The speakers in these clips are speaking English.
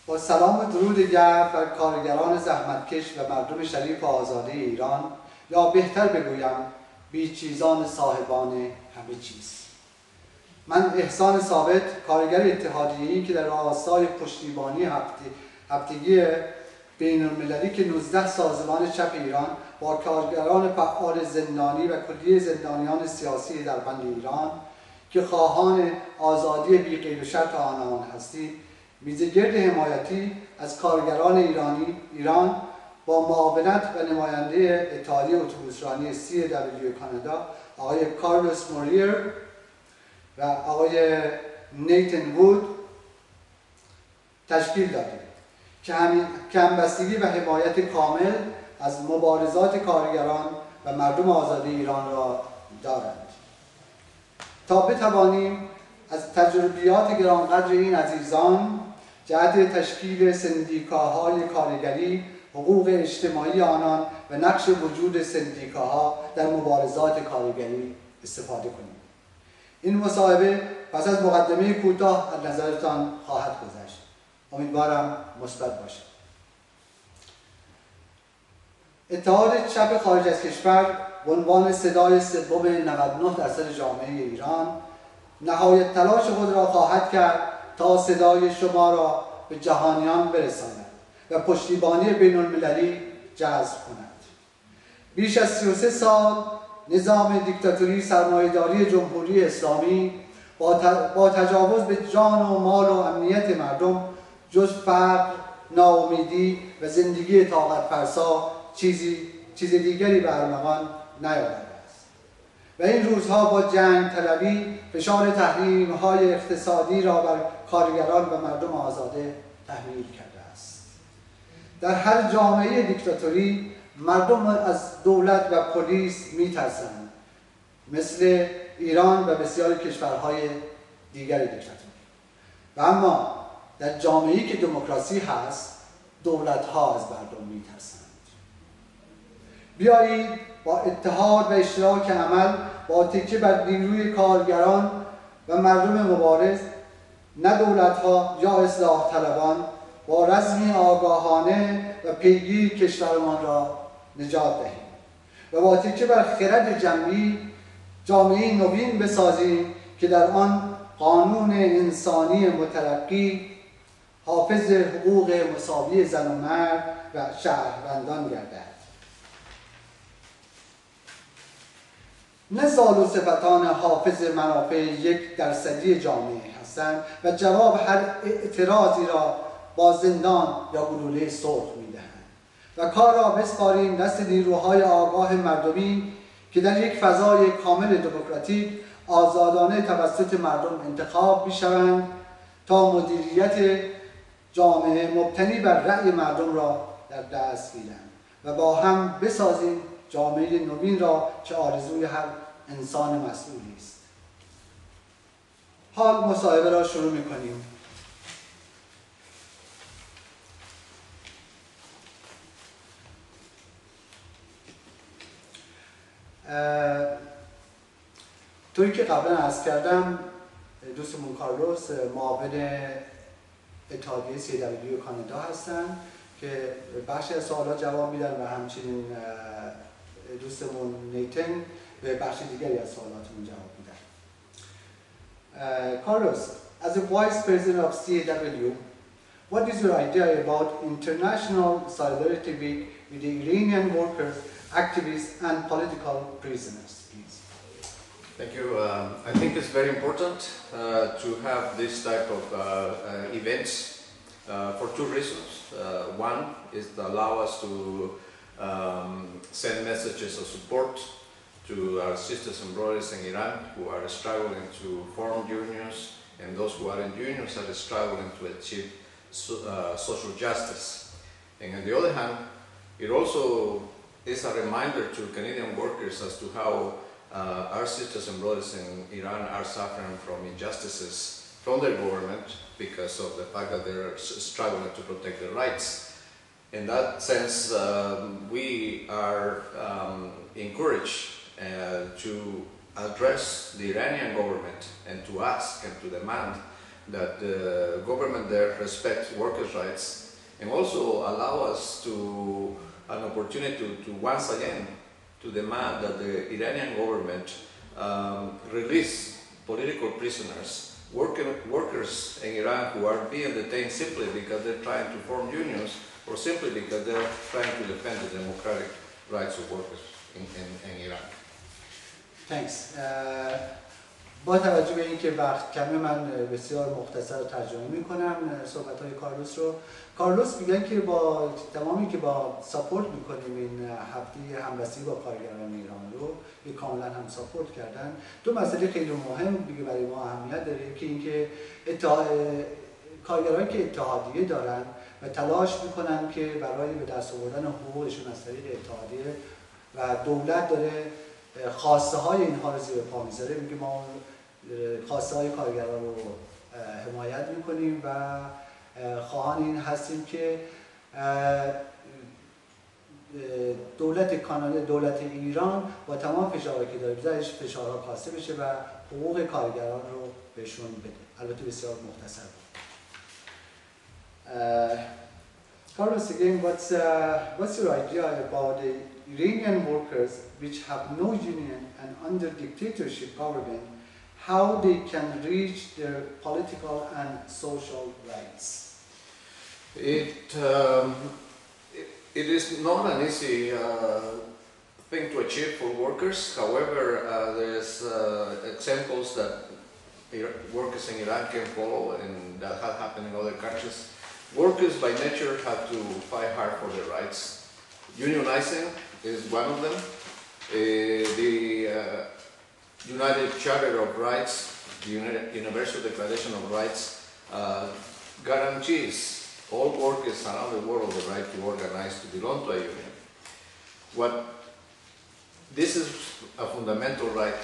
با سلام و درود گرم بر کارگران زحمتکش و مردم شریف و آزاده ایران، یا بهتر بگویم بیچیزان صاحبان همه چیز. من احسان ثابت، کارگر اتحادیه‌ای که در راستای پشتیبانی هفتگی بین المللی که 19 سازمان چپ ایران با کارگران فعال زندانی و کلیه زندانیان سیاسی در بند ایران که خواهان آزادی بی قید و شرط آنان هستیم، میزگرد حمایتی از کارگران ایران با معاونت و نماینده اتحادیه اتوبوسرانی CW کانادا آقای کارلوس و آقای نیتن وود تشکیل دادیم که همبستگی و حمایت کامل از مبارزات کارگران و مردم آزاده ایران را دارند تا بتوانیم از تجربیات گرانقدر این عزیزان جهت تشکیل سندیکاهای کارگری، حقوق اجتماعی آنان و نقش وجود سندیکاها در مبارزات کارگری استفاده کنیم. این مصاحبه پس از مقدمه کوتاه از نظرتان خواهد گذشت. امیدوارم مثبت باشد. اتحاد چپ خارج از کشور به عنوان صدای سوم 99% جامعه ایران نهایت تلاش خود را خواهد کرد تا صدای شما را به جهانیان برساند و پشتیبانی بین المللی جذب کند. بیش از 33 سال نظام دیکتاتوری سرمایه‌داری جمهوری اسلامی با تجاوز به جان و مال و امنیت مردم جز فقر، ناامیدی و زندگی طاقت فرسا چیز دیگری به ارمغان نیاورده است و این روزها با جنگ طلبی فشار تحریم‌های اقتصادی را بر کارگران و مردم آزاده تحمیل کرده است. در هر جامعه دیکتاتوری مردم از دولت و پلیس می‌ترسند، مثل ایران و بسیاری کشورهای دیگر دیکتاتوری. و اما در جامعه‌ای که دموکراسی هست، دولت‌ها از مردم می‌ترسند. بیایید با اتحاد و اشتراک عمل با تکیه بر نیروی کارگران و مردم مبارز، نه دولت‌ها یا اصلاح طلبان، با رزمی آگاهانه و پیگیر کشورمان را نجات دهیم و با تکیه بر خرد جمعی جامعه نوین بسازیم که در آن قانون انسانی مترقی حافظ حقوق مساوی زن و مرد و شهروندان گردد. نه زال و صفتان حافظ منافع 1% جامعه هستند و جواب هر اعتراضی را با زندان یا گلوله سرخ می‌دهند و کار را بسپاریم دست نیروهای آگاه مردمی که در یک فضای کامل دموکراتیک آزادانه توسط مردم انتخاب می‌شوند تا مدیریت جامعه مبتنی بر رأی مردم را در دست گیرند و با هم بسازیم جامعه نوین را که آرزوی هر انسان مسئولی است. حال مصاحبه را شروع می‌کنیم. طوری که قبلا عرض کردم، دوستمون کارلوس معاون اتحادیه CW کانادا هستن که بخشی از سوالات جواب میدن و همچنین دوستمون نیتن به بخش دیگری از سوالاتمون جواب میدن. Carlos, as a vice president of CW, what is your idea about International Solidarity Week with the Iranian workers, activists, and political prisoners, please? Thank you. I think it's very important to have this type of events for two reasons. One is to allow us to send messages of support to our sisters and brothers in Iran who are struggling to form unions, and those who are in unions are struggling to achieve social justice. And on the other hand, it also is a reminder to Canadian workers as to how our sisters and brothers in Iran are suffering from injustices from their government because of the fact that they're struggling to protect their rights. In that sense, we are encouraged to address the Iranian government and to ask and to demand that the government there respects workers' rights and also allow us to an opportunity to once again to demand that the Iranian government release political prisoners, workers in Iran who are being detained simply because they're trying to form unions or simply because they're trying to defend the democratic rights of workers in Iran. Thanks. با توجه به اینکه وقت کمه من بسیار مختصر ترجمه میکنم صحبت‌های کارلوس رو. کارلوس میگن که با تمامی که با ساپورت میکنیم این هفته همبستگی با کارگران ایران رو کاملا هم ساپورت کردن. دو مسئله خیلی مهم دیگه برای ما اهمیت داره که اینکه کارگرایی که اتحادیه دارن و تلاش میکنن که برای به دست آوردن حقوقشون از طریق اتحادیه و دولت داره خواسته های اینها رو زیر پا میذاره، میگه ما خواسته های کارگران رو حمایت میکنیم و خواهان این هستیم که دولت کانادا، دولت ایران با تمام فشارهایی که داره بذارش فشارها کاسته بشه و حقوق کارگران رو بهشون بده. البته بسیار مختصر بود. Carlos, again, what's your idea about the Iranian workers which have no union and under dictatorship government, how they can reach their political and social rights? It is not an easy thing to achieve for workers. However, there's examples that workers in Iran can follow and that have happened in other countries. Workers by nature have to fight hard for their rights. Unionizing is one of them. The United Charter of Rights, the Universal Declaration of Rights, guarantees all workers around the world the right to organize, to belong to a union. This is a fundamental right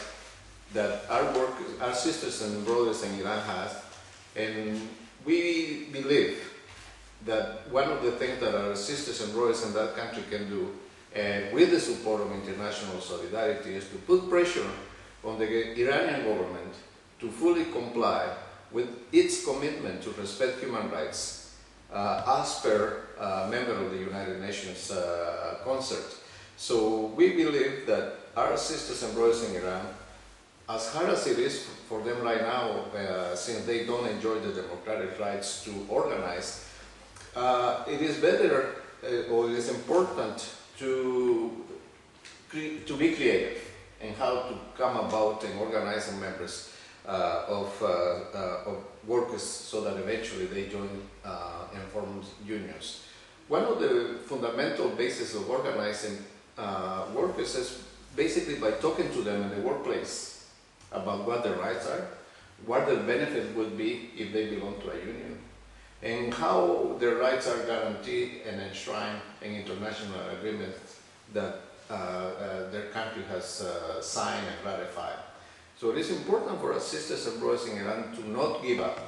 that our sisters and brothers in Iran has, and we believe that one of the things that our sisters and brothers in that country can do, with the support of international solidarity, is to put pressure on the Iranian government to fully comply with its commitment to respect human rights as per member of the United Nations concert. So we believe that our sisters and brothers in Iran, as hard as it is for them right now, since they don't enjoy the democratic rights to organize, it is better or it is important to be creative in how to come about and organizing members of workers so that eventually they join and form unions. One of the fundamental bases of organizing workers is basically by talking to them in the workplace about what their rights are, what the benefit would be if they belong to a union, and how their rights are guaranteed and enshrined in international agreements that their country has signed and ratified. So it is important for our sisters and brothers in Iran to not give up.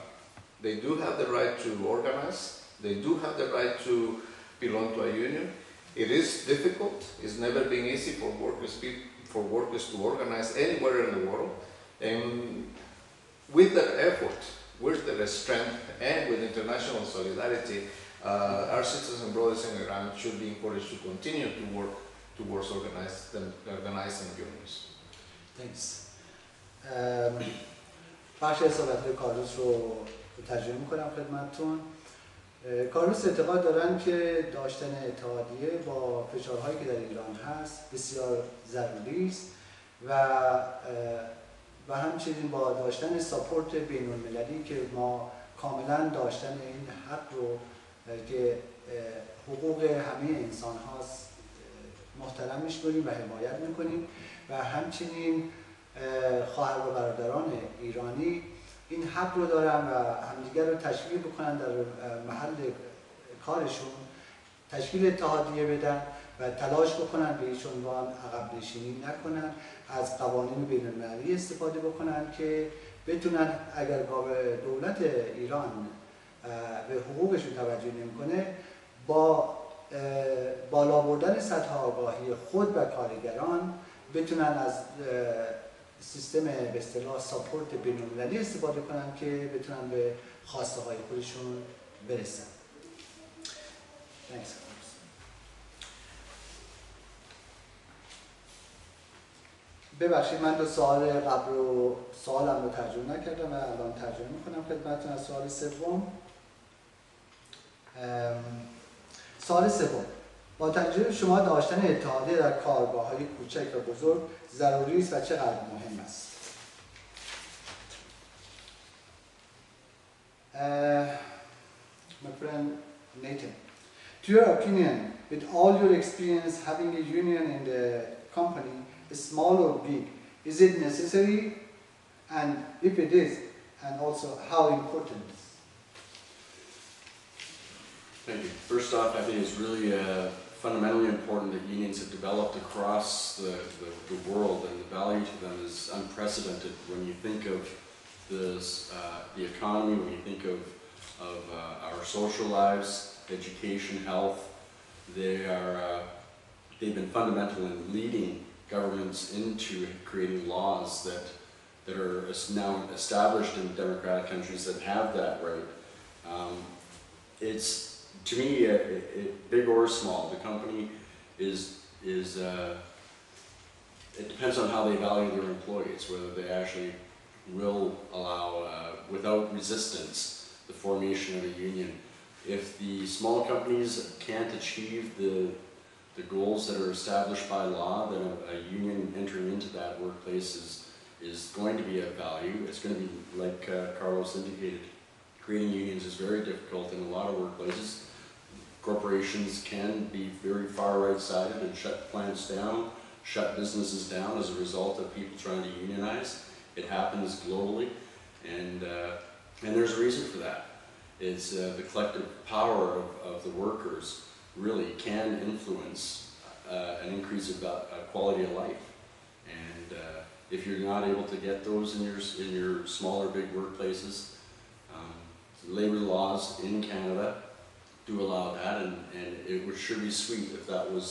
They do have the right to organize, they do have the right to belong to a union. It is difficult, it's never been easy for workers to organize anywhere in the world, and with their effort, with their strength, and with international solidarity, our sisters and brothers in Iran should be encouraged to continue to work towards organizing unions. Thanks. بخش از صحبت‌های کارلوس رو ترجمه می‌کنم خدمتتون. کارلوس اعتقاد دارن که داشتن اتحادیه با فشارهایی که در ایران هست بسیار ضروری است و همچنین با داشتن ساپورت بین‌المللی که ما کاملا داشتن این حق رو که حقوق همه انسان هاست محترم می‌شمریم و حمایت می‌کنیم و همچنین خواهر و برادران ایرانی این حق رو دارن و همدیگر رو تشویق بکنن در محل کارشون تشکیل اتحادیه بدن و تلاش بکنن به هیچ عنوان عقب نشینی نکنن، از قوانین بین‌المللی استفاده بکنن که بتونن اگر دولت ایران به حقوقشون توجه نمیکنه با بالا بردن سطح آگاهی خود و کارگران بتونن از سیستم به اصطلاح ساپورت بین‌المللی استفاده کنن که بتونن به خواسته های خودشون برسن. ببخشید من دو سوال قبل رو سوالم رو ترجمه نکردم و الان ترجمه میکنم خدمتتون از سوال سوم. سوال سوم: با تجربه شما داشتن اتحادیه در کارگاه‌های کوچک و بزرگ ضروری است و چقدر مهم است؟ My friend Nathan, to your opinion, with all your experience having a union in the company, small or big, is it necessary? And if it is, and also how important is it? Thank you. First off, I think it's really fundamentally important that unions have developed across the world, and the value to them is unprecedented when you think of the economy, when you think of our social lives, education, health. They've been fundamental in leading governments into creating laws that are now established in democratic countries that have that right. It's, to me, big or small, the company it depends on how they value their employees, whether they actually will allow, without resistance, the formation of a union. If the small companies can't achieve the goals that are established by law, then a union entering into that workplace is going to be of value. It's going to be, like Carlos indicated, creating unions is very difficult in a lot of workplaces. Corporations can be very far right-sided and shut plants down, shut businesses down as a result of people trying to unionize. It happens globally, and there's a reason for that. It's the collective power of the workers really can influence an increase of quality of life. And if you're not able to get those in your smaller, big workplaces, labor laws in Canada do allow that, and it would sure be sweet if that was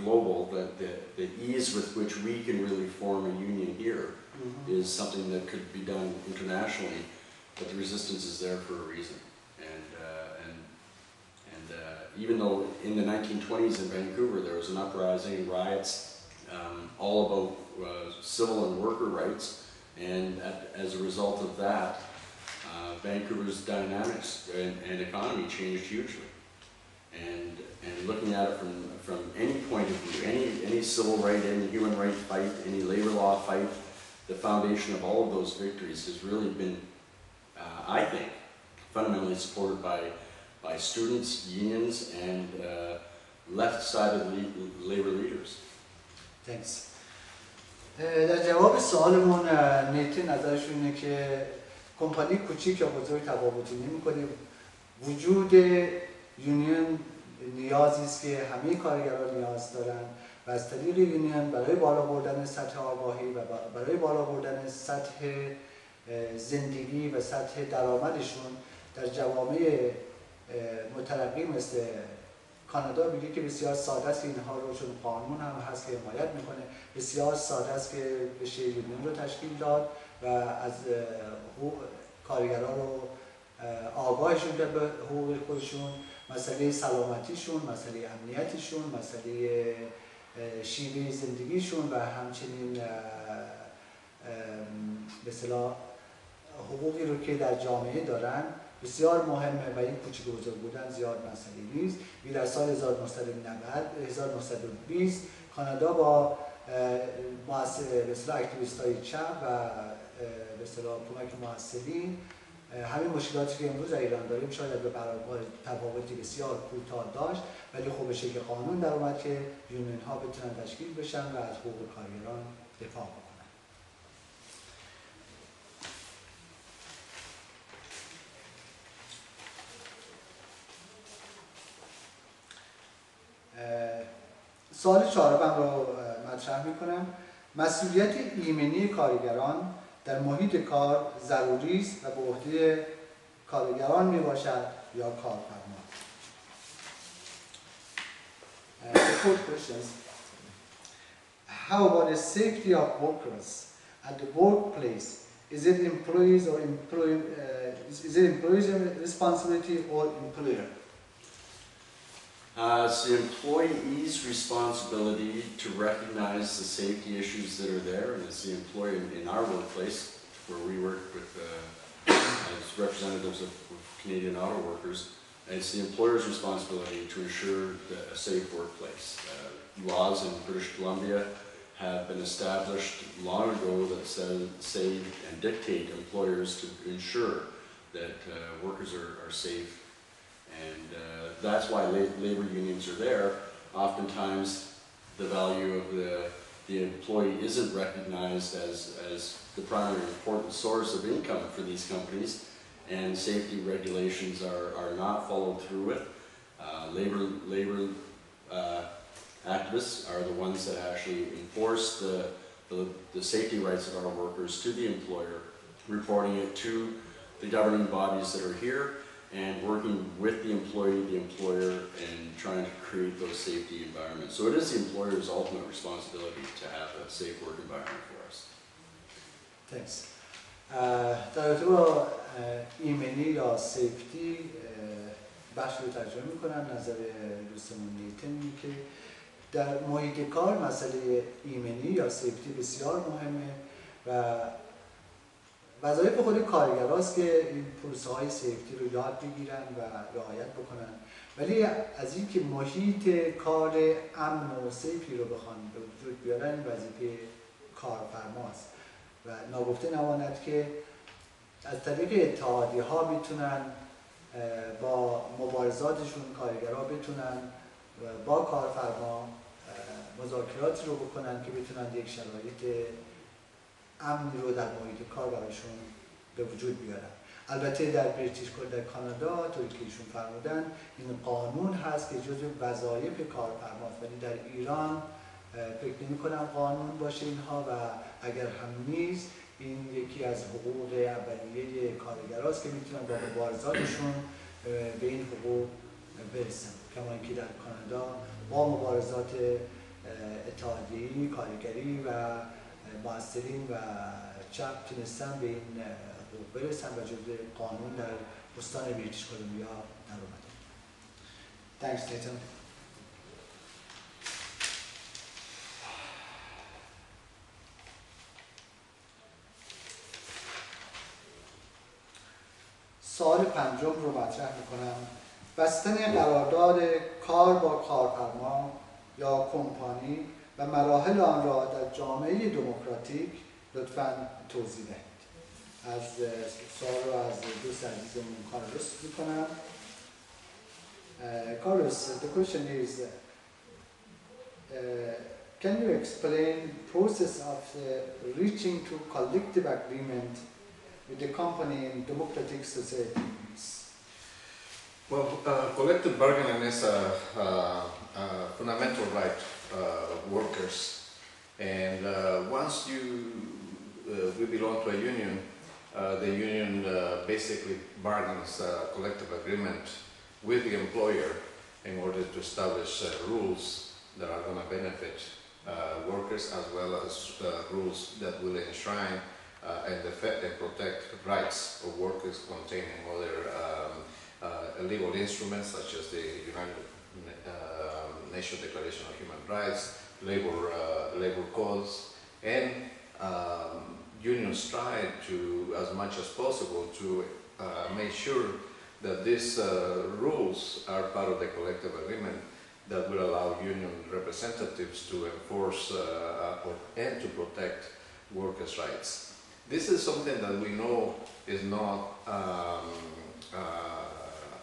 global, that the ease with which we can really form a union here is something that could be done internationally, but the resistance is there for a reason. And even though in the 1920s in Vancouver there was an uprising, riots, all about civil and worker rights, and as a result of that, Vancouver's dynamics and economy changed hugely. And looking at it from any point of view, any civil right, any human right fight, any labor law fight, the foundation of all of those victories has really been, I think, fundamentally supported by students, unions, and left-sided labor leaders. Thanks. در جواب سوالمون نیتن ازش اینه که کمپانی کوچیک یا بزرگ تفاوتی نمی‌کنه. وجود یونیون نیازی است که همه کارگران نیاز دارن و از طریق یونیون برای بالا بردن سطح آگاهی و برای بالا بردن سطح زندگی و سطح درآمدشون در جوامع مترقی مثل کانادا میگه که بسیار ساده است که اینها رو، چون قانون هم هست که حمایت میکنه، بسیار ساده است که بشه یونیون رو تشکیل داد و از حقوق کارگران رو آگاهشون به حقوق خودشون، مسئله سلامتیشون، مسئله امنیتشون، مسئله شیوه زندگیشون و همچنین به اصطلاح حقوقی رو که در جامعه دارن بسیار مهمه و این کوچیک و بزرگ بودن زیاد مسئله نیست. در سال 1920 کانادا با به اصطلاح اکتیویست‌های چپ و به اصطلاح کمک محصلین همین مشکلاتی که امروز در ایران داریم شاید به برابر تفاوتی بسیار کوتاه داشت، ولی خب به شکل قانون در اومد که یونیون ها بتونن تشکیل بشن و از حقوق کارگران دفاع بکنن. سوال چهارم رو مطرح میکنم. مسئولیت ایمنی کارگران در محیط کار ضروری است و به عهده کارگران میباشد یا کارفرما؟ how about the safety of workers at the workplace? Is it employees or is it employees' responsibility or employer? It's the employee's responsibility to recognize the safety issues that are there, and it's the employee in our workplace, where we work with as representatives of Canadian auto workers, it's the employer's responsibility to ensure a safe workplace. Laws in British Columbia have been established long ago that say and dictate employers to ensure that workers are safe. And that's why labor unions are there. Oftentimes, the value of the employee isn't recognized as the primary important source of income for these companies, and safety regulations are not followed through with. Labor activists are the ones that actually enforce the safety rights of our workers to the employer, reporting it to the governing bodies that are here, and working with the employee, the employer, and trying to create those safety environments. So it is the employer's ultimate responsibility to have a safe work environment for us. Thanks. در رابطه با ایمنی یا سیفتی بخش رو ترجمه میکنم. نظر دوستمون نیتن که در محیط کار مسئله ایمنی یا سیفتی بسیار مهمه و وظایف خود کارگراست که این پروسه های سیفتی رو یاد بگیرن و رعایت بکنن، ولی از اینکه محیط کار امن و سیفی رو بخوان به وجود بیارن وظیفه کارفرماست و ناگفته نماند که از طریق اتحادیه ها میتونن با مبارزاتشون کارگرها بتونن با کارفرما مذاکراتی رو بکنن که بتونن یک شرایط امنی رو در محیط کار برایشون به وجود بیارن. البته در در کانادا طوری که ایشون فرمودن این قانون هست که جزو وظایف کارفرماست، ولی در ایران فکر نمی کنم قانون باشه اینها و اگر هم نیست این یکی از حقوق اولیه کارگراست که میتونن با مبارزاتشون به این حقوق برسن، کما اینکه در کانادا با مبارزات اتحادیه، کارگری و مؤثرین و چپ تونستن به این حقوق برسن و جزو قانون در استان بریتیش کلمبیا در اومده. Thanks, Nathan. سوال پنجم رو مطرح میکنم. بستن قرارداد کار با کارفرما یا کمپانی و مراحل آن را در جامعه دموکراتیک لطفاً توضیح دهید. از سوال رو از دوست عزیزمون کارلوس میکنم. Carlos, the question is, can you explain the process of reaching to collective agreement with the company in democratic societies? Well, collective bargaining is a fundamental right workers, and once we belong to a union, the union basically bargains a collective agreement with the employer in order to establish rules that are going to benefit workers, as well as rules that will enshrine and protect rights of workers containing other legal instruments such as the United Nations Declaration of Human Rights, labor codes, and unions try to, as much as possible, to make sure that these rules are part of the collective agreement that will allow union representatives to enforce and to protect workers' rights. This is something that we know is not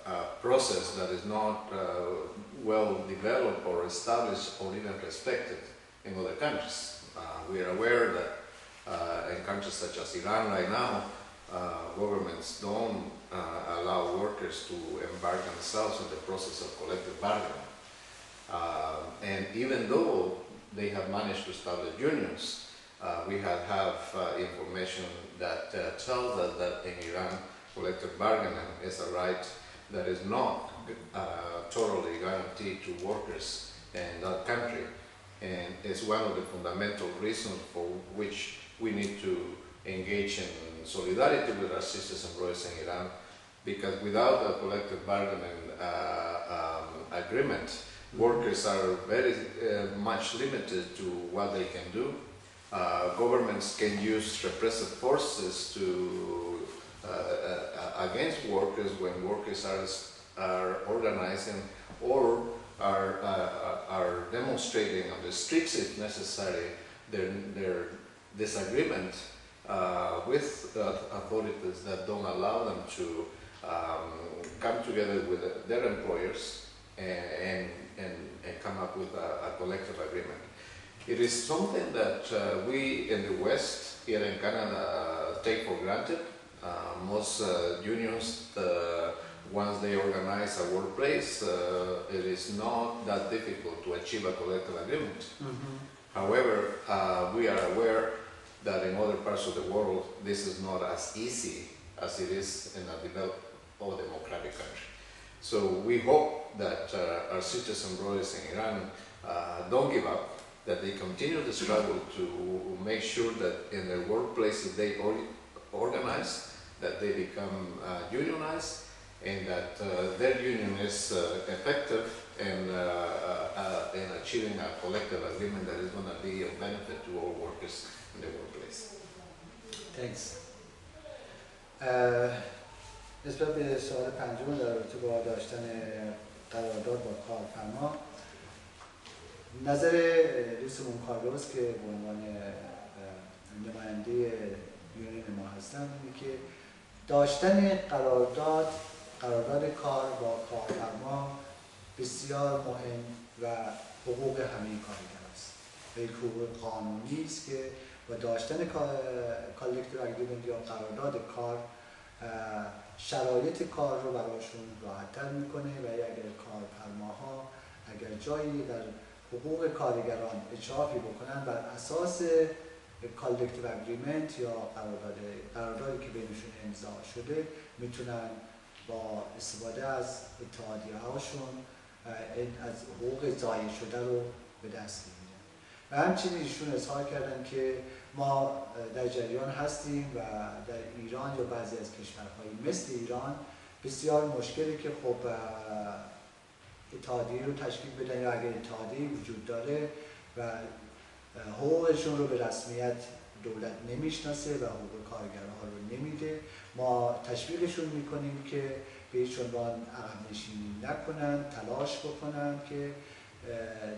a process that is not well developed or established or even respected in other countries. We are aware that in countries such as Iran right now, governments don't allow workers to embark themselves in the process of collective bargaining. And even though they have managed to establish unions, we have information that tells us that in Iran, collective bargaining is a right that is not totally guaranteed to workers in that country. and is one of the fundamental reasons for which we need to engage in solidarity with our sisters and brothers in Iran, because without a collective bargaining agreement, workers are very much limited to what they can do. Governments can use repressive forces to against workers when workers are organizing or are demonstrating on the streets if necessary their disagreement with authorities that don't allow them to come together with their employers and come up with a collective agreement. It is something that we in the West, here in Canada, take for granted. Most unions, once they organize a workplace, it is not that difficult to achieve a collective agreement. Mm-hmm. However, we are aware that in other parts of the world, this is not as easy as it is in a developed or democratic country. So we hope that our sisters and brothers in Iran don't give up, that they continue the struggle to make sure that in their workplaces they organize, that they become unionized, and that their union is effective in achieving a collective agreement that is going to be of benefit to all workers in the workplace. Thanks. نسبت به سوال پنجم در رابطه با داشتن قرارداد با کارفرما، نظر دوستمون کارلوس که به عنوان نماینده یونین ما هستن اینه که داشتن قرارداد کار با کارفرما بسیار مهم و حقوق همه کارگر است و یک حقوق قانونی است که با داشتن کالکتیو اگریمنت یا قرارداد کار شرایط کار رو براشون راحت‌تر میکنه و اگر کارفرماها اگر جایی در حقوق کارگران اجرایی بکنن بر اساس کالکتیو اگریمنت یا قراردادی که بینشون امضا شده میتونن با استفاده از اتحادیه هاشون از حقوق ضایع شده رو به دست میگیرن. و همچنین ایشون اظهار کردن که ما در جریان هستیم و در ایران یا بعضی از کشورهای مثل ایران بسیار مشکلی که خب اتحادیه رو تشکیل بدن یا اگر اتحادیه وجود داره و حقوقشون رو به رسمیت دولت نمیشناسه و حقوق کارگرها رو نمیده، ما تشویقشون میکنیم که به هیچ عنوان عقب نشینی نکنن، تلاش بکنن که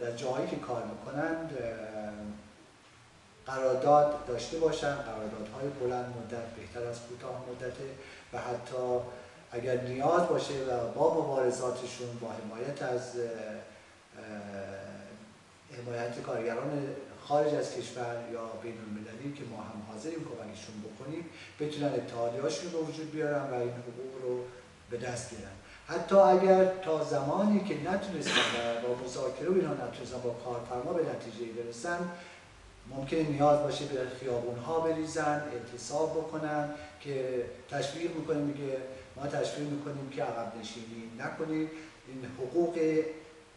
در جایی که کار میکنن قرارداد داشته باشن، قراردادهای بلند مدت بهتر از کوتاه مدته و حتی اگر نیاز باشه و با مبارزاتشون با حمایت از حمایت کارگران خارج از کشور یا بین المللی که ما هم حاضریم کمکشون بکنیم بتونن اتحادیه‌هاشون رو وجود بیارن و این حقوق رو به دست بیارن. حتی اگر تا زمانی که نتونستن با مذاکره و اینا نتونستن با کارفرما به نتیجه برسن ممکنه نیاز باشه به خیابون‌ها بریزن، اعتصاب بکنن که تشویق میکنیم میگه ما تشویق میکنیم که عقب نشینی نکنید. این حقوق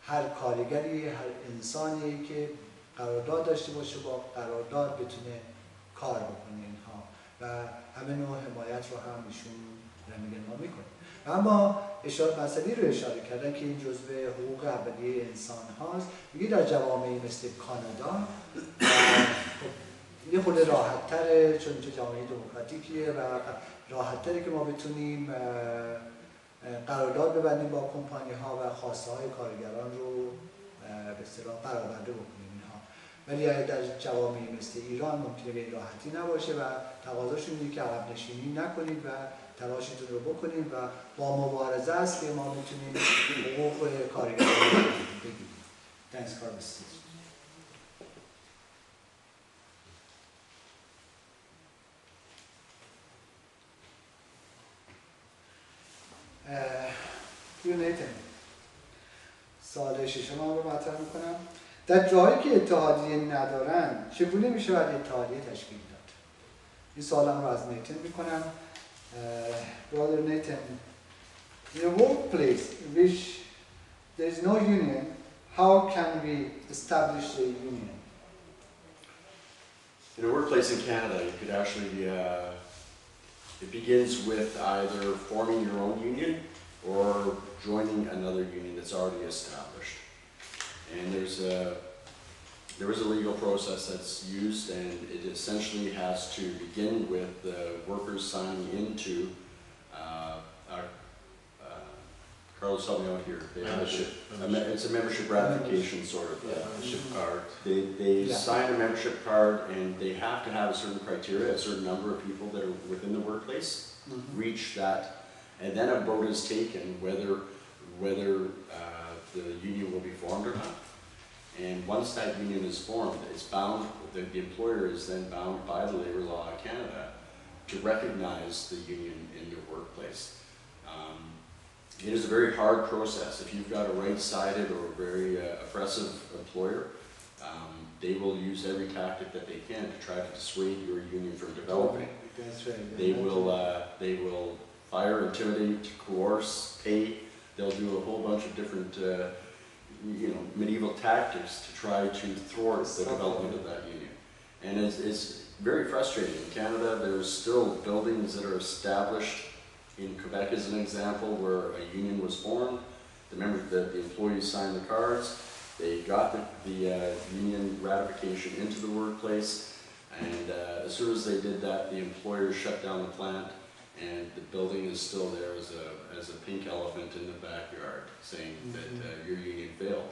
هر کارگری، هر انسانی که قرارداد داشته باشه با قرارداد بتونه کار بکنه اینها و همه نوع حمایت رو هم ایشون ما میکنه. اما مسئله رو اشاره کردن که این جزء حقوق اولیه انسان هاست. میگه در جوامعی مثل کانادا یه خود راحت تره چون اینجا جامعه دموکراتیکیه و راحت تره که ما بتونیم قرارداد ببندیم با کمپانی ها و خواسته های کارگران رو به اصطلاح برآورده بکنیم اینها. ولی در جوامعی مثل ایران ممکنه به این راحتی نباشه و تقاضاشون اینه که عقب نشینی نکنید و تلاشتون رو بکنید و با مبارزه است که ما میتونیم حقوق کارگران رو بگیریم. Thanks, Carlos. سوال ششم رو مطرح میکنم. در جایی که اتحادیه ندارن چگونه میشه باید اتحادیه تشکیل داد؟ این سوالم رو از نیتن میکنم. Brother Nathan, in a workplace in which there is no union, how can we establish a union? In a workplace in Canada, you could actually, it begins with either forming your own union or joining another union that's already established. And there is a legal process that's used, and it essentially has to begin with the workers signing into Carl's helping out here. It's a membership ratification sort of. Membership card. They sign a membership card, and they have to have a certain criteria, a certain number of people that are within the workplace reach that, and then a vote is taken whether the union will be formed or not. And once that union is formed, it's bound. The employer is then bound by the labor law of Canada to recognize the union in your workplace. It is a very hard process. If you've got a right-sided or very oppressive employer, they will use every tactic that they can to try to dissuade your union from developing. That's right. They will fire, intimidate, coerce, pay. They'll do a whole bunch of different, medieval tactics to try to thwart the development of that union. And it's very frustrating. In Canada, there's still buildings that are established. In Quebec is an example where a union was formed. The employees signed the cards. They got the union ratification into the workplace, and as soon as they did that, the employer shut down the plant, and the building is still there as a pink elephant in the backyard, saying that your union failed.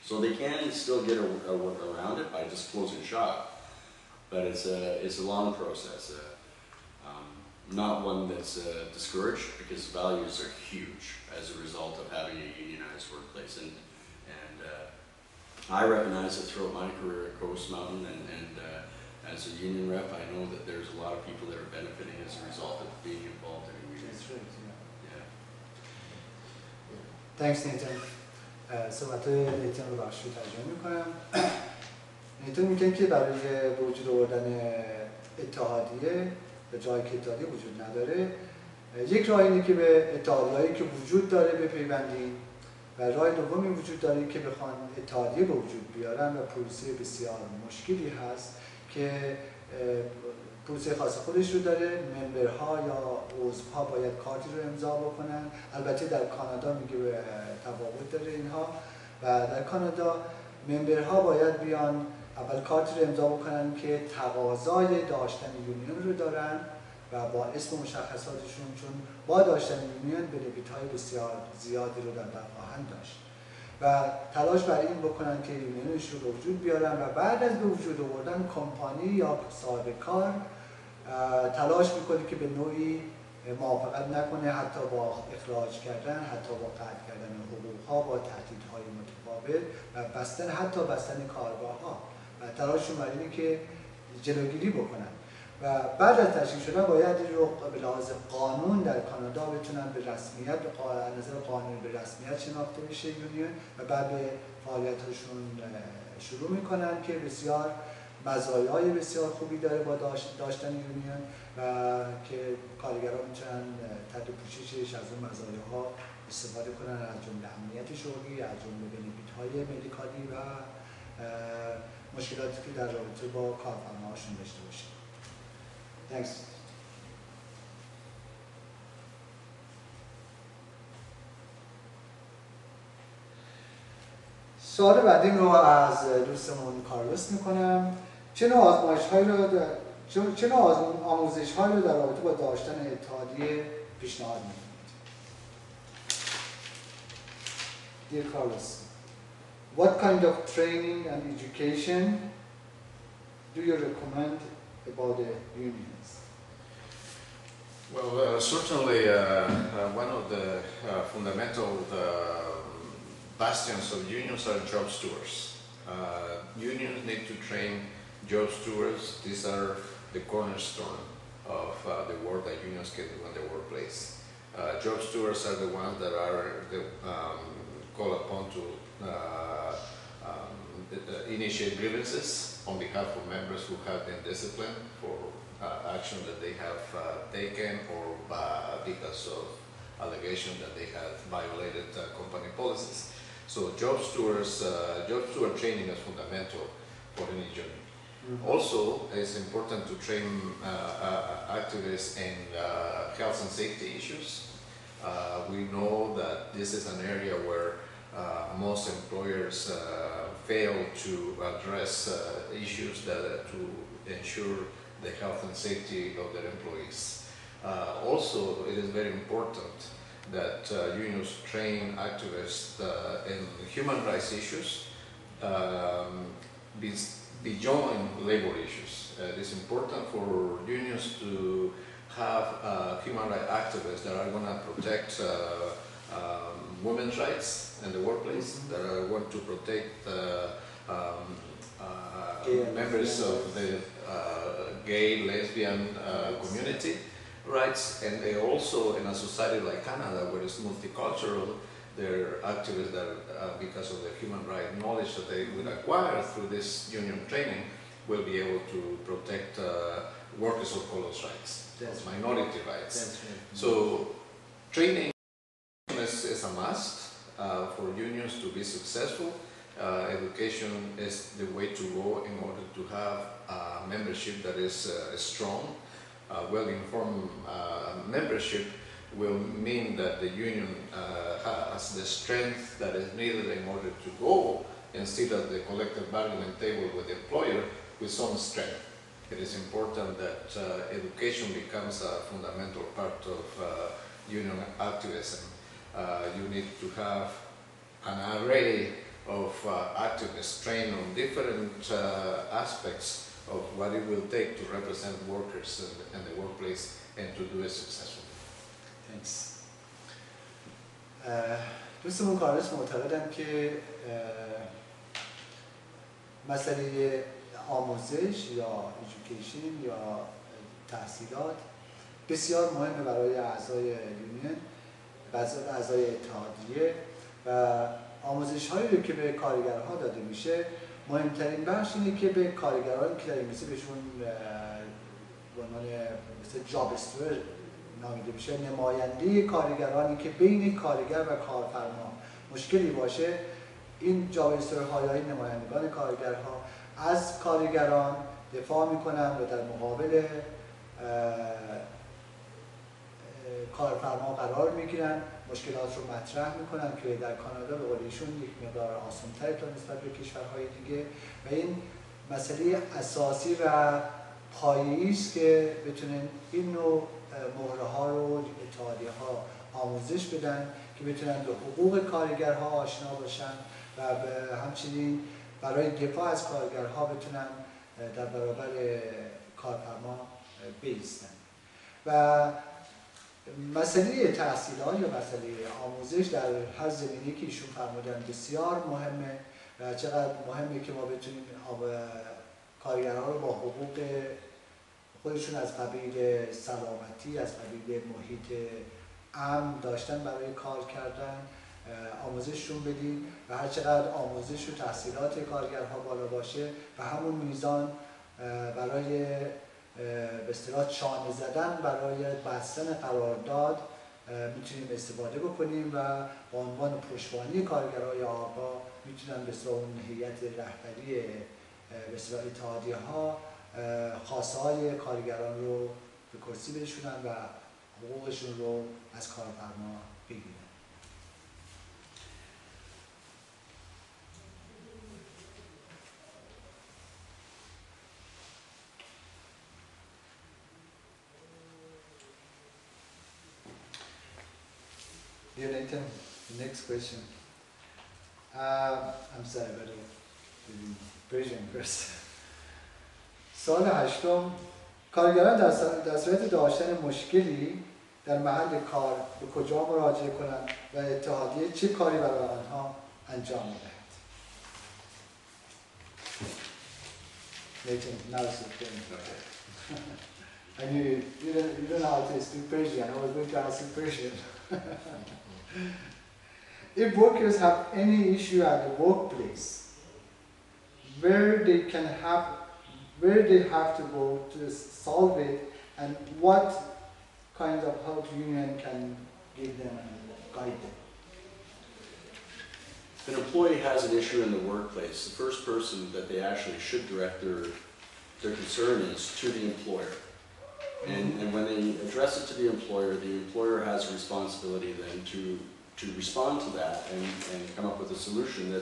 So they can still get around it by just closing shop, but it's a long process. Not one that's discouraged, because values are huge as a result of having a unionized workplace. And I recognize it throughout my career at Coast Mountain, and as a union rep, I know that there's a lot of people that are benefiting as a result of being involved in a union. That's right, Yeah. Thanks, Nathan. صحبت نیتن رو بخشی ترجمه میکنم. نیتن میگن که برای به وجود آوردن اتحادیه به جایی که اتحادیه وجود نداره، یک راه اینه که به اتحادیه‌هایی که وجود داره بپیوندیم، و راه دومی وجود داره که بخوان اتحادیه به وجود بیارن، و پروسه بسیار مشکلی هست که پروسه خاص خودش رو داره. ممبرها یا عضوها باید کارتی رو امضا بکنن. البته در کانادا میگه تفاوت داره اینها، و در کانادا ممبرها باید بیان اول کارتی رو امضا بکنن که تقاضای داشتن یونیون رو دارن، و با اسم و مشخصاتشون، چون با داشتن یونیون بنفیت‌های بسیار زیادی رو در بر خواهند داشت، و تلاش بر این بکنن که یونیونش رو به وجود بیارن، و بعد از به وجود آوردن کمپانی یا صاحب کار تلاش میکنه که به نوعی موافقت نکنه، حتی با اخراج کردن، حتی با قطع کردن حقوقها، با تهدیدهای متفاوت، و حتی بستن کارگاه‌ها، و تلاششون بر اینه که جلوگیری بکنن. و بعد از تشکیل شدن باید این رو به لحاظ قانون در کانادا بتونن به رسمیت، به نظر قانونی به رسمیت شناخته بشه یونیون، و بعد به فعالیتشون شروع میکنن که بسیار مزایای بسیار خوبی داره با داشتن یونیون، و که کارگران میتونن تحت پوششش از اون مزایاها استفاده کنن، از جمله امنیت شغلی، از جمله بنفیت‌های مدیکالی و مشکلاتی که در رابطه با کارفرماهاشون داشته باشه. Thanks. سوال بعدی رو از دوستمون کارلوس میکنم. چه نوع آموزش‌هایی رو در رابطه با داشتن اتحادیه پیشنهاد میکنید؟ Dear Carlos, what kind of training and education do you recommend about the unions? Well, certainly one of the fundamental bastions of unions are job stewards. Unions need to train job stewards. These are the cornerstone of the work that unions can do in the workplace. Job stewards are the ones that are called upon to initiate grievances on behalf of members who have been disciplined for action that they have taken, or because of allegations that they have violated company policies. So job steward training is fundamental for any union. Also, it's important to train activists in health and safety issues. We know that this is an area where most employers fail to address issues that to ensure the health and safety of their employees. Also, it is very important that unions train activists in human rights issues beyond labor issues. It is important for unions to have human rights activists that are going to protect women's rights in the workplace, that are going to protect members of the gay, lesbian community rights, and they also, in a society like Canada, where it's multicultural, they're activists that, because of the human rights knowledge that they will acquire through this union training, will be able to protect workers of color's rights, minority rights. So training is a must for unions to be successful. Education is the way to go in order to have a membership that is strong. Well-informed membership will mean that the union has the strength that is needed in order to go instead of the collective bargaining table with the employer with some strength. It is important that education becomes a fundamental part of union activism. You need to have an array of activists trained on different aspects of what it will take to represent workers in the workplace and to do it successfully. Thanks. دوستمون کارلوس معتقدن که مسئله آموزش یا ایژوکیشن یا تحصیلات بسیار مهمه برای اعضای یونین، اعضای اتحادیه، و آموزش هایی رو که به کارگرها داده میشه مهمترین بخش اینه که به کارگران که در انگلیسی بهشون به عنوان مثل جاب استور نامیده میشه، نماینده کارگرانی که بین کارگر و کارفرما مشکلی باشه، این جاب استورها یا این نمایندگان کارگرها از کارگران دفاع میکنن و در مقابل کارفرما قرار میگیرن، مشکلات رو مطرح میکنن که در کانادا به قول ایشون یک مقدار آسان‌تر تا نسبت به کشورهای دیگه، و این مسئله اساسی و پایه‌ای است که بتونن این نوع مهره ها رو اتحادیه ها آموزش بدن که بتونن به حقوق کارگرها آشنا باشن و همچنین برای دفاع از کارگرها بتونن در برابر کارفرما بایستن. و مسئله تحصیلات یا مسئله آموزش در هر زمینه‌ای که ایشون فرمودن بسیار مهمه و چقدر مهمه که ما بتونیم کارگرها رو با حقوق خودشون از قبیل سلامتی، از قبیل محیط امن داشتن برای کار کردن آموزششون بدیم و هر چقدر آموزش و تحصیلات کارگرها بالا باشه و همون میزان برای به اصطلاح چانه زدن برای بستن قرارداد میتونیم استفاده بکنیم و به عنوان پشتوانه کارگرای آقا میتونن به اصطلاح اون هیئت رهبری به اصطلاح اتحادیه ها خواسته های کارگران رو به کرسی بنشونن و حقوقشون رو از کارفرما بگیرن. Dear Nathan, the next question. I'm sorry, but in Persian first. سال هشتم، کارگران در صورت داشتن مشکلی در محل کار به کجا مراجعه کنند و اتحادیه چه کاری برای آنها انجام می‌دهد؟ Nathan, now it's okay. I knew you don't know how to speak Persian. I was going to ask you Persian. If workers have any issue at the workplace, where they have to go to solve it, and what kind of help union can give them and guide them. If an employee has an issue in the workplace, the first person that they actually should direct their concern is to the employer. And when they address it to the employer has a responsibility then to respond to that and come up with a solution that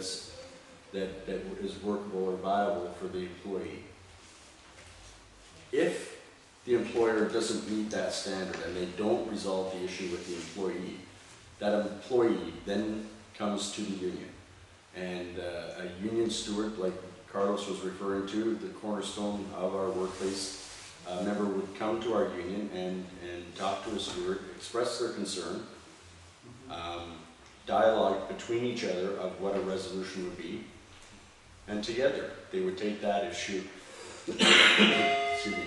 is workable or viable for the employee. If the employer doesn't meet that standard and they don't resolve the issue with the employee, that employee then comes to the union. And a union steward, like Kárlós was referring to, the cornerstone of our workplace, a member would come to our union and talk to a steward, express their concern, dialogue between each other of what a resolution would be, and together they would take that issue, excuse me,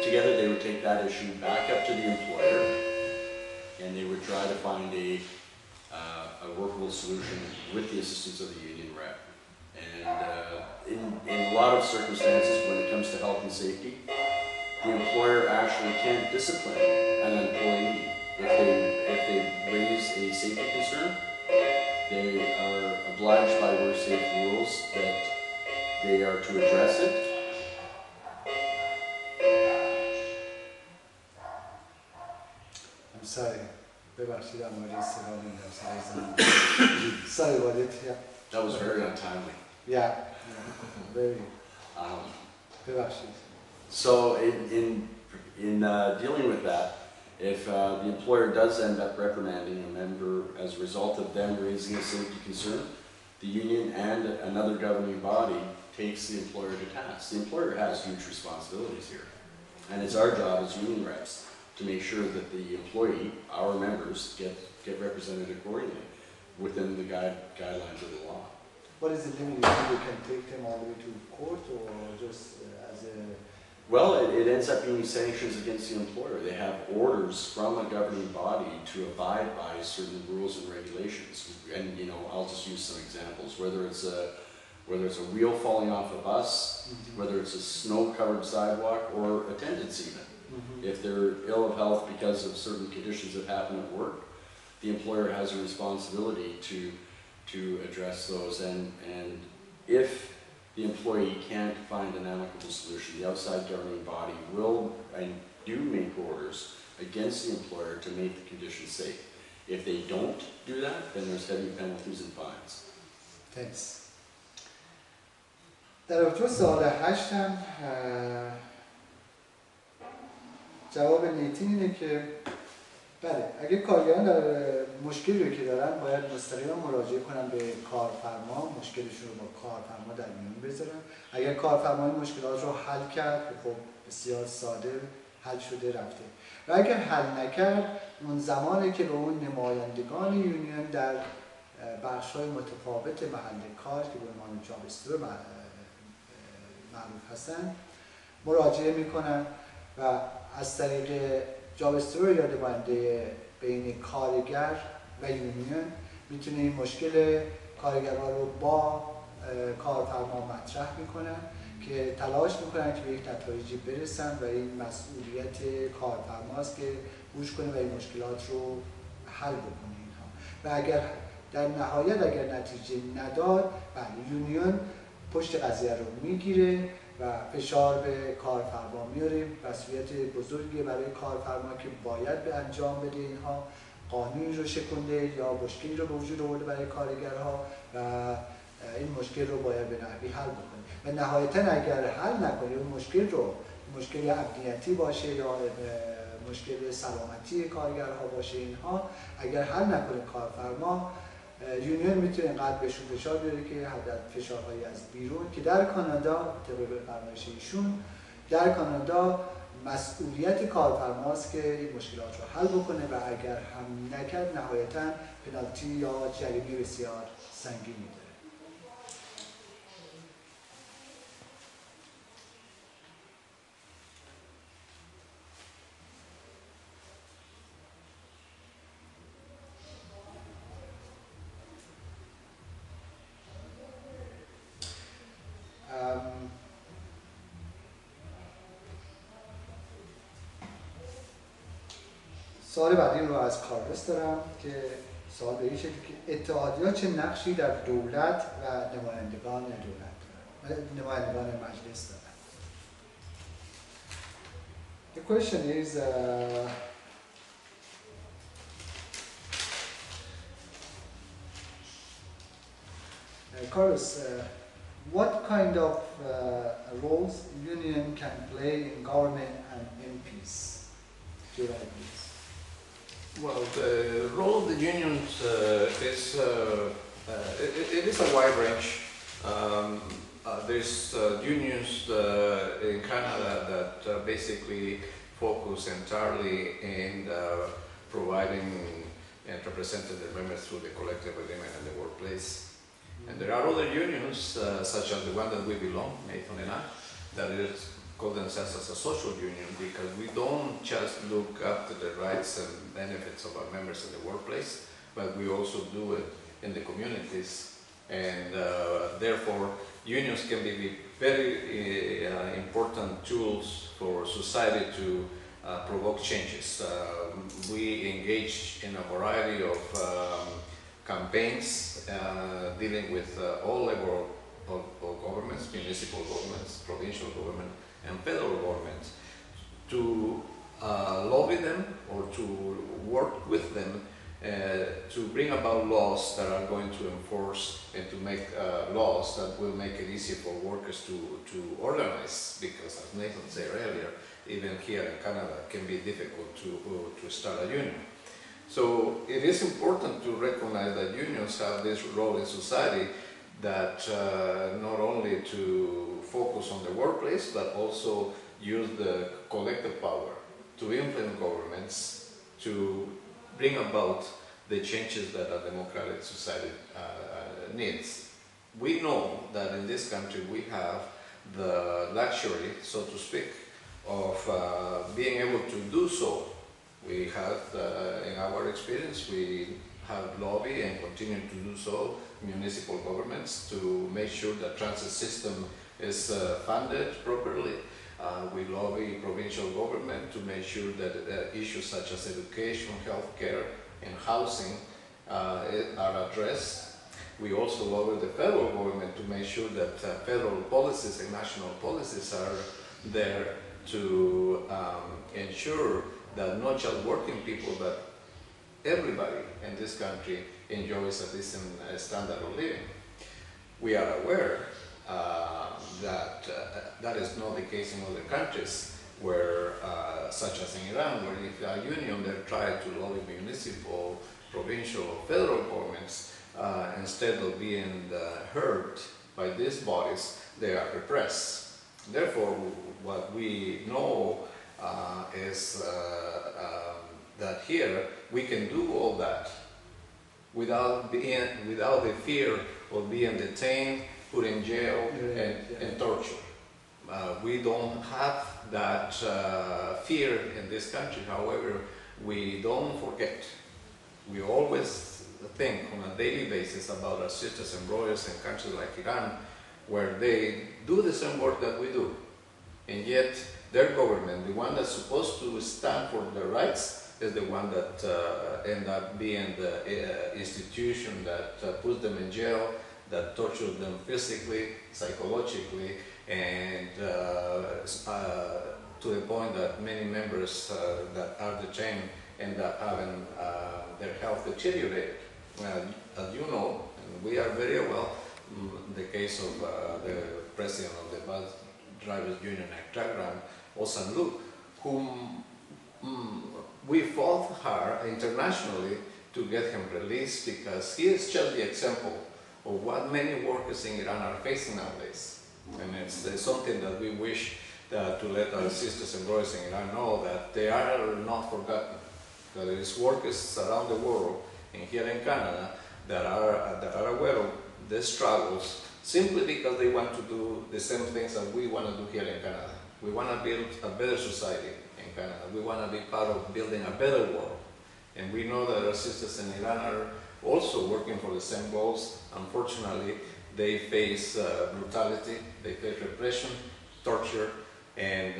together they would take that issue back up to the employer, and they would try to find a workable solution with the assistance of the union rep. And in a lot of circumstances, when it comes to health and safety, the employer actually can't discipline an employee if they raise a safety concern. They are obliged by work safe rules that they are to address it. I'm sorry. Sorry about it. Yeah. That was very untimely. Yeah. Very. So in dealing with that, if the employer does end up reprimanding a member as a result of them raising a safety concern, the union and another governing body takes the employer to task. The employer has huge responsibilities here, and it's our job as union reps to make sure that the employee, our members, get represented accordingly within the guidelines of the law. What is the limit? You can take them all the way to court, or just as a... Well, it ends up being sanctions against the employer. They have orders from a governing body to abide by certain rules and regulations. And I'll just use some examples. Whether it's a wheel falling off a bus, whether it's a snow-covered sidewalk, or attendance even. If they're ill of health because of certain conditions that happen at work, the employer has a responsibility to address those. And if the employee can't find an amicable solution, the outside governing body will and do make orders against the employer to make the conditions safe. If they don't do that, then there's heavy penalties and fines. Thanks. در رابطه سوال 8 هم جواب نیتین اینه که بله، اگه کارگران در مشکلی رو که دارن باید مستقیما مراجعه کنن به کارفرما، مشکلشون رو با کارفرما در میون بذارن. اگر کارفرما این مشکلات رو حل کرد، خب بسیار ساده حل شده رفته. و اگر حل نکرد، اون زمانی که به اون نمایندگان یونیون در بخش‌های متفاوت محل کار که به عنوان جابستور معروف هستن مراجعه میکنن و از طریق جابستور یا نماینده بین کارگر و یونیون میتونه این مشکل کارگرها رو با کارفرما مطرح میکنن که تلاش میکنن که به یک نتایجی برسن و این مسئولیت کارفرماست که گوش کنه و این مشکلات رو حل بکنه اینها. و اگر در نهایت اگر نتیجه نداد، بله یونیون پشت قضیه رو میگیره و فشار به کارفرما میاره. مسئولیت بزرگی برای کارفرما که باید به انجام بده اینها، قانونی رو شکنده یا مشکلی رو به وجود آورده برای کارگرها و این مشکل رو باید به نحوی حل بکنه. و نهایتا اگر حل نکنه اون مشکل رو، مشکل امنیتی باشه یا مشکل سلامتی کارگرها باشه اینها، اگر حل نکنه کارفرما، یونیون میتونه اینقدر بهشون فشار بیاره که حداقل فشارهایی از بیرون که در کانادا طبق فرمایش ایشون در کانادا مسئولیت کارفرماست که این مشکلات رو حل بکنه و اگر هم نکرد نهایتاً پنالتی یا جریمه بسیار سنگینی داره. سوال بعدی رو از کارلوس دارم که سوال به این شکل که اتحادیه چه نقشی در دولت و نمایندگان دولت دارند و نمایندگان مجلس دارند. The question is Carlos, what kind of roles union can play in government and MPs? Do you like this? Well, the role of the unions it is a wide range. There's unions in Canada that basically focus entirely in providing and representing their members through the collective agreement in the workplace. And there are other unions, such as the one that we belong, Nathan and I, that is call themselves as a social union, because we don't just look after the rights and benefits of our members in the workplace, but we also do it in the communities. And therefore, unions can be very important tools for society to provoke changes. We engage in a variety of campaigns dealing with all levels of governments, municipal governments, provincial government, and federal government, to lobby them or to work with them to bring about laws that are going to enforce and to make laws that will make it easy for workers to organize, because as Nathan said earlier, even here in Canada it can be difficult to start a union. So it is important to recognize that unions have this role in society, that not only to focus on the workplace, but also use the collective power to influence governments to bring about the changes that a democratic society needs. We know that in this country we have the luxury, so to speak, of being able to do so. We have, in our experience, we have lobbied and continue to do so municipal governments to make sure that transit system is funded properly. We lobby provincial government to make sure that issues such as education, healthcare, and housing are addressed. We also lobby the federal government to make sure that federal policies and national policies are there to ensure that not just working people, but everybody in this country enjoys a decent standard of living. We are aware that that is not the case in other countries, where, such as in Iran, where if a union they try to lobby municipal, provincial, or federal governments, instead of being heard by these bodies, they are repressed. Therefore, what we know is that here we can do all that without the fear of being detained, put in jail, and tortured. We don't have that fear in this country. However, we don't forget. We always think on a daily basis about our sisters and brothers in countries like Iran, where they do the same work that we do. And yet, their government, the one that's supposed to stand for their rights, is the one that ends up being the institution that puts them in jail, that tortures them physically, psychologically, and to the point that many members that are detained end up having their health deteriorated. As you know, and we are very well, the case of the president of the bus drivers union, Ektebr, Osan Lu, whom we fought hard internationally to get him released, because he is just the example of what many workers in Iran are facing nowadays. And it's something that we wish to let our sisters and brothers in Iran know, that they are not forgotten. That there is workers around the world, and here in Canada, that are aware of the struggles, simply because they want to do the same things that we want to do here in Canada. We want to build a better society in Canada. We want to be part of building a better world. And we know that our sisters in Iran are also working for the same goals. Unfortunately, they face brutality, they face repression, torture, and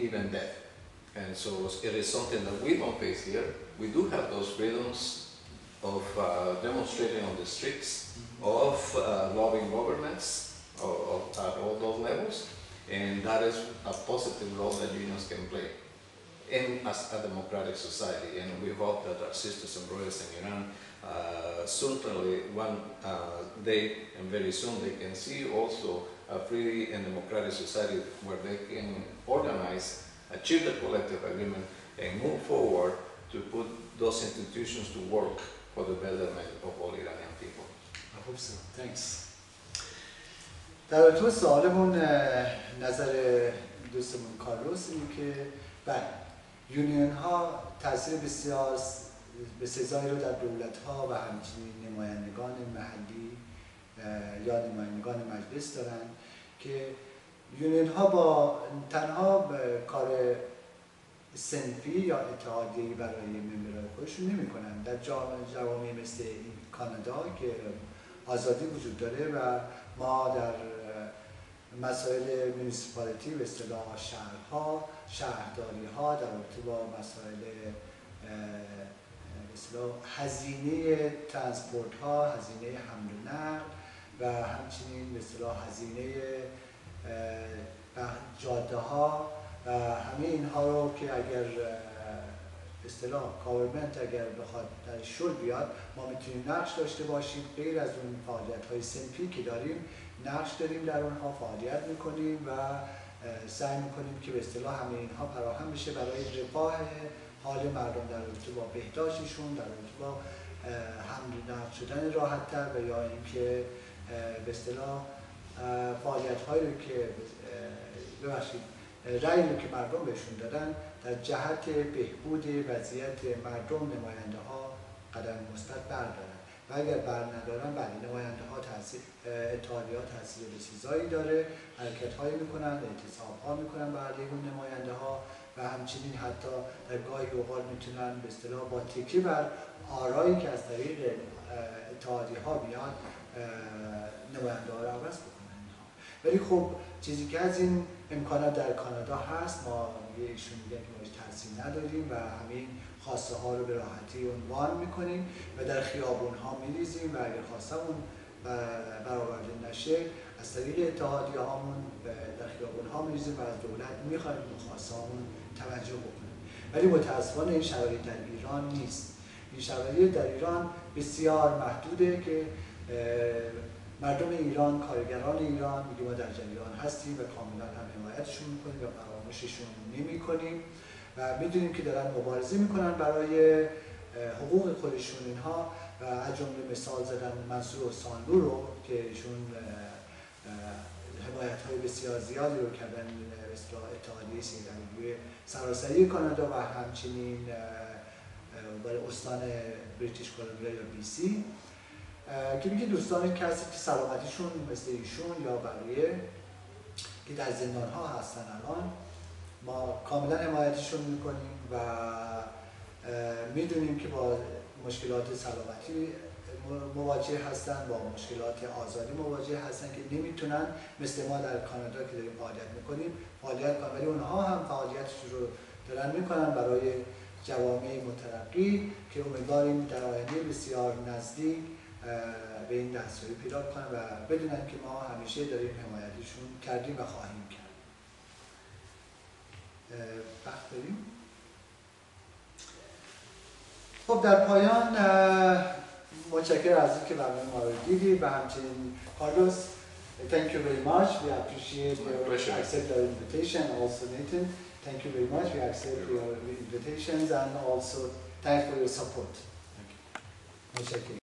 even death. And so it is something that we don't face here. We do have those freedoms of demonstrating on the streets, of lobbying governments at all those levels, and that is a positive role that unions can play as a democratic society. And we hope that our sisters and brothers in Iran certainly one day and very soon they can see also a free and democratic society where they can organize, achieve the collective agreement, and move forward to put those institutions to work for the betterment of all Iranian people. I hope so. Thanks. در رابطه با سوالمون نظر دوستمون کارلوس اینه که بله یونیون ها تاثیر بسیار بسزایی رو در دولت ها و همچنین نمایندگان محلی یا نمایندگان مجلس دارن که یونیون ها با تنها کار صنفی یا اتحادیه‌ای برای ممبران خودشون نمی‌کنن. در جوامع مثل کانادا که آزادی وجود داره و ما در مسائل مونسیپالیتی به اصطلاح شهرها، شهرداری‌ها در رابطه با مسائل به اصطلاح هزینه ترانسپورت ها، هزینه حمل و نقل و همچنین به اصطلاح هزینه جاده ها و همه اینها رو که اگر به اصطلاح گاورمنت اگر بخواد در شور بیاد ما میتونیم نقش داشته باشیم. غیر از اون فعالیت‌های صنفی که داریم نقش داریم در اونها فعالیت میکنیم و سعی میکنیم که به اصطلاح همه اینها فراهم بشه برای رفاه حال مردم در رابطه با بهداشتشون، در رابطه با حمل و نقل شدن راحت‌تر و یا اینکه به اصطلاح فعالیت‌هایی رو که ببخشید رأیی رو که مردم بهشون دادن در جهت بهبود وضعیت مردم نماینده ها قدم مثبت بردارن و اگر بر ندارن بله نماینده ها اتحادیه ها تاثیر بسیاری داره، حرکت هایی میکنن، اعتصاب ها میکنن بر علیه اون نماینده ها و همچنین حتی در گاهی اوقات میتونن به اصطلاح با تکیه بر آرایی که از طریق اتحادیه ها میاد نماینده ها رو عوض بکنن. ولی خب چیزی که از این امکانات در کانادا هست ما ایشون میگن که ما تاثیر نداریم و همین خواسته ها رو به راحتی عنوان میکنیم و در خیابون ها میریزیم و اگر خواستمون برآورده نشه از طریق اتحادیه هامون در خیابون ها میریزیم و از دولت میخوایم که خواسته هامون توجه بکنیم. ولی متاسفانه این شرایط در ایران نیست. این شرایط در ایران بسیار محدوده که مردم ایران، کارگران ایران میگه ما در جریان هستیم و کاملا هم حمایتشون میکنیم و فراموششون نمیکنیم و میدونیم که دارن مبارزه میکنن برای حقوق خودشون اینها و از جمله مثال زدن منصور سانلو رو که ایشون حمایت‌های بسیار زیادی رو کردن مثل اتحادیه سیدنگوی سراسری کانادا و همچنین برای استان بریتیش کلمبیا یا بی سی که میگه دوستان کسی که سلامتیشون مثل ایشون یا بقیه که در زندان ها هستن الان ما کاملا حمایتشون میکنیم و میدونیم که با مشکلات سلامتی مواجه هستن، با مشکلات آزادی مواجه هستن که نمیتونن مثل ما در کانادا که داریم فعالیت میکنیم فعالیت کنن، ولی اونها هم فعالیتشون رو دارن میکنن برای جوامع مترقی که امیدواریم در آینده بسیار نزدیک به این دستیابی پیدا کنن و بدونن که ما همیشه داریم حمایتشون کردیم و خواهیم کرد. وقت داریم؟ خب در پایان متشکرم از اینکه برنامه ما رو دیدید و همچنین کارلوس thank you very much. We appreciate your accept our invitation. Also Nathan, thank you very much. We accept your invitations and also thanks for your support. Thank you.